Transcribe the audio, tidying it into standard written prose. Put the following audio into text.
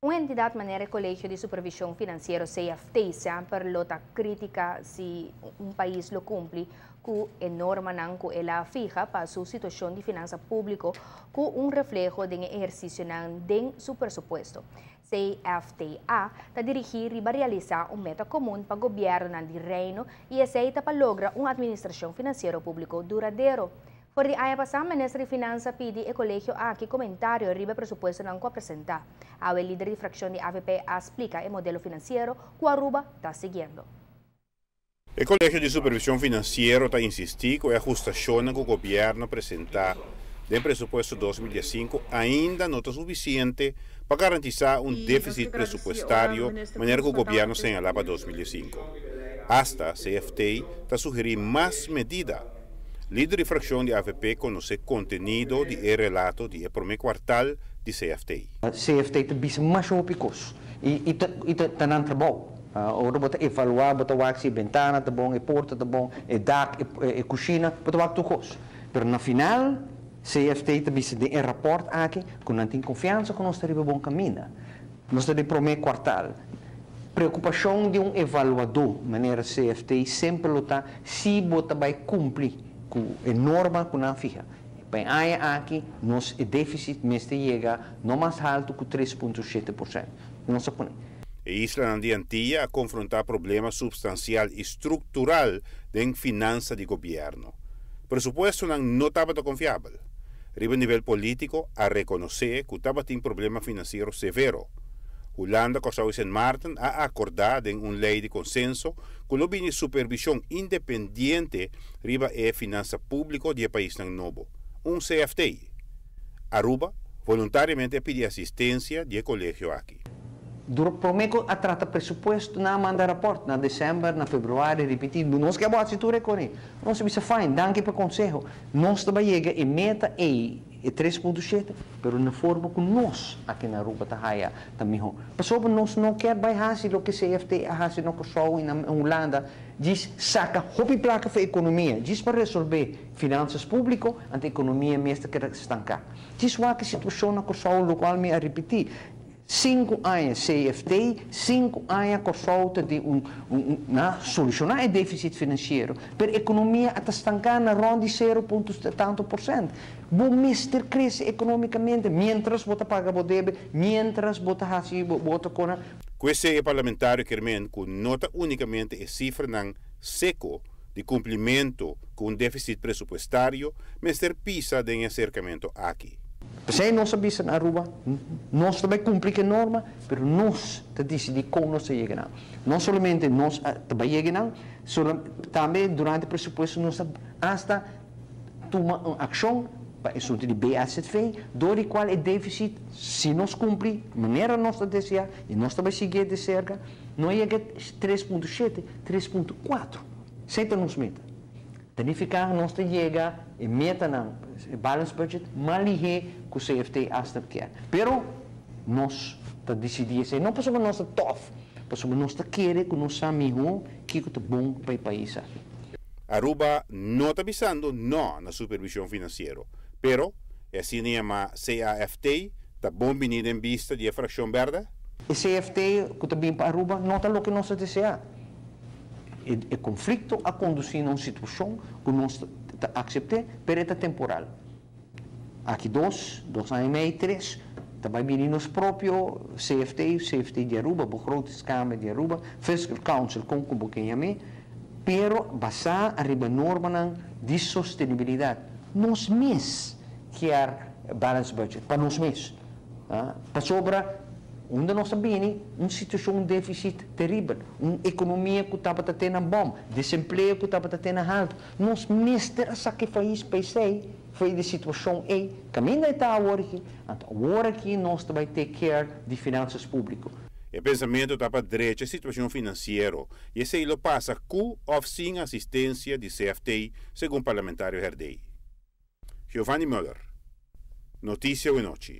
Uma entidade maneira Colégio de Supervisão Financeira CFT sempre lota crítica se um país lo cumpre com a norma que ela fija para sua situação de finança pública com reflejo de exercício de seu pressuposto. CFTA está dirigir e realizar meta comum para o governo do reino e aceita para lograr uma administração financeira pública duradoura. Por de ano passado, o Ministro de Finanças pede ao Colégio aqui comentário sobre o pressuposto que apresentar. O líder de fração de AVP explica o modelo financeiro que a Aruba está seguindo. O Colégio de Supervisão Financeira está insistindo que a ajustação que o governo apresentar do pressuposto 2005 ainda não está suficiente para garantizar déficit pressupostário maneira que o governo señalava para 2005. Hasta CFT está sugerindo mais medidas. Líder de fração de AVP conhece o conteúdo do relato do primeiro quartal de CFT. CFT tem mais ópicos e está não trabalho. Ora bota evaluar, bota o se ventana tá bom, e porta tá bom, e dak, e cozinha, bota o tu cos. Pero na final CFT tem de rapport aqui, com não tem confiança que nós estaremos bom caminho. Nós estamos no primeiro quartal. Preocupação de evaluador, maneira CFT sempre lutar se bota vai cumprir com a norma que não fica. Bem, aí aqui, nosso déficit mestre chega não mais alto que 3,7%. Não se põe. A isla de Antilha a confrontar problema substancial e estrutural de finança de governo. Presupuesto não estava confiável. Arriba a nível político a reconhecer que estava tem problema financeiro severo. Holanda, Kosovo e Sint Maarten a acordar em lei de consenso que lo bini supervisão independente riba a finança pública do país novo, CFT. Aruba voluntariamente pede assistência do colégio aqui. Prometo a trata pressuposto na manda rapport na dezembro, na fevereiro, repetindo. Nós que a situação com ele. Nós bisa fine, danke para conselho. Nós também chega e meta e 3,7, pero na forma que nós aqui na Aruba tá haya também. Pessoal, nós não quer baixar o que CFT a fazer no Kosovo e na Holanda, diz saca hopi placa para economia, diz para resolver finanças públicas, a economia mesmo que estancar. Diz o que situação na Kosovo local me a repetir. 5 anos CFT, 5 anos Kosovo de solucionar o déficit financeiro, pero a economia está estancada na ronda de 0,70%. Bom mister cresce economicamente, mientras você paga o débito, mientras você faz o com Esse parlamentário quer que nota unicamente a cifra não seco de cumprimento com déficit pressupostário, mas ter pisa de acercamento aqui. Se nós sabemos na Aruba, nós também cumprimos a norma, mas nós decidimos como nós chegamos. Não somente nós também chegamos, também durante o pressuposto nós hasta tomar uma ação para o de BACV, do qual é déficit, se nós cumprimos, de maneira nós desejar, e nós também seguir de cerca, não chega 3,7, 3,4. Sempre nos meta. Significa nós chega e meta na balance budget mais ligeiro que o CFT hasta quer. Pero nós decidimos, não passamos nós tough, passamos nós querer que nós amigos que é bom para o país. Aruba não está avisando não na supervisão financeira, pero assim chama CAFT está bom venir em vista de fração verde. O CFT que está bem para Aruba não está o que nós desejamos. O conflito a conduzir a uma situação que nós acceptamos, mas é temporal. Aqui 2 anos e meio, 3, também vir nos próprios CFT de Aruba, begrotingskamer de Aruba, Fiscal Council com o boquinha pero basar arriba norma de sustentabilidade. Nós mesmos quer balance budget, para nós mesmos. Para sobra onde nós sabemos uma situação de déficit terrível, uma economia que estava tendo bom, desemprego que estava tendo alto. Nós mestres que faz foi de situação aí, caminho está agora que nós também take care de finanças públicas. O pensamento está para a direita, a situação financeira, e se ele passa com ou sem assistência de CFT, segundo o parlamentário Herdei. Giovanni Müller, Notícia e Noite.